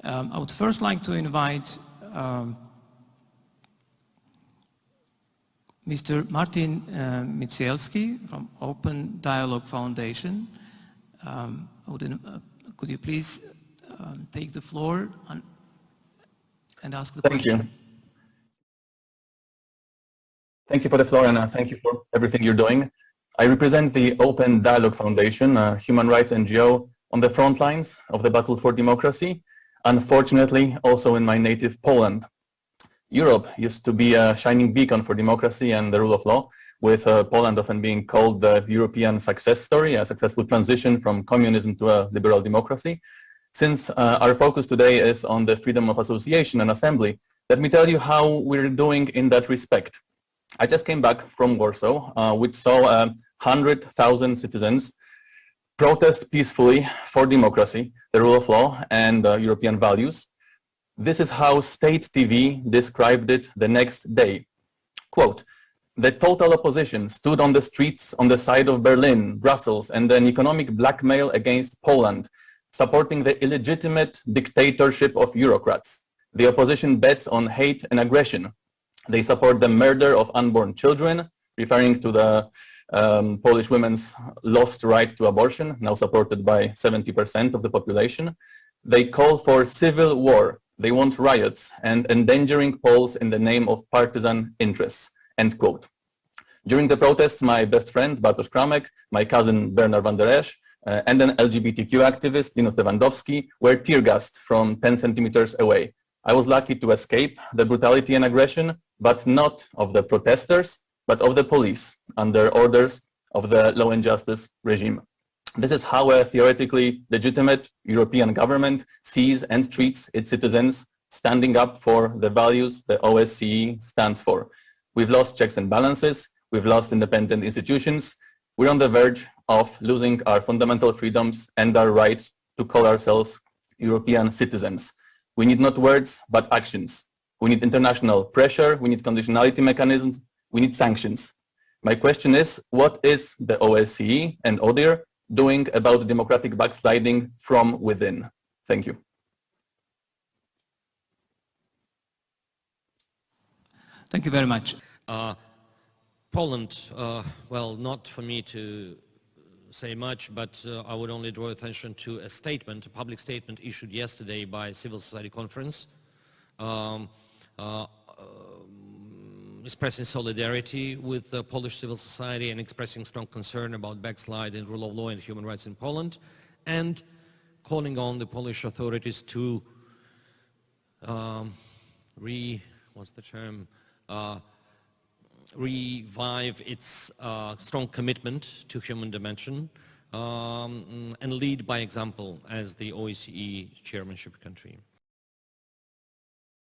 I would first like to invite Mr. Martin Mycielski from Open Dialogue Foundation. Could you please take the floor and ask the question? Thank you. Thank you for the floor, and thank you for everything you're doing. I represent the Open Dialogue Foundation, a human rights NGO on the front lines of the battle for democracy, unfortunately also in my native Poland. Europe used to be a shining beacon for democracy and the rule of law, with Poland often being called the European success story, a successful transition from communism to a liberal democracy. Since our focus today is on the freedom of association and assembly, let me tell you how we're doing in that respect. I just came back from Warsaw, which saw 100,000 citizens protest peacefully for democracy, the rule of law, and European values. This is how state TV described it the next day. Quote, "The total opposition stood on the streets on the side of Berlin, Brussels, and an economic blackmail against Poland, supporting the illegitimate dictatorship of Eurocrats. The opposition bets on hate and aggression. They support the murder of unborn children," referring to the Polish women's lost right to abortion, now supported by 70% of the population. "They call for civil war. They want riots and endangering Poles in the name of partisan interests," end quote. During the protests, my best friend, Bartosz Kramek, my cousin, Bernard van der Esch, and an LGBTQ activist, Linus Lewandowski, were tear-gassed from 10 centimeters away. I was lucky to escape the brutality and aggression, but not of the protesters, but of the police, under orders of the law and justice regime. This is how a theoretically legitimate European government sees and treats its citizens, standing up for the values the OSCE stands for. We've lost checks and balances, we've lost independent institutions, we're on the verge of losing our fundamental freedoms and our right to call ourselves European citizens. We need not words, but actions. We need international pressure, we need conditionality mechanisms, we need sanctions. My question is, what is the OSCE and ODIHR doing about democratic backsliding from within? Thank you. Thank you very much. Poland, well, not for me to say much, but I would only draw attention to a statement, a public statement issued yesterday by Civil Society Conference, expressing solidarity with the Polish civil society and expressing strong concern about backslide in rule of law and human rights in Poland, and calling on the Polish authorities to revive its strong commitment to human dimension and lead by example as the OSCE chairmanship country.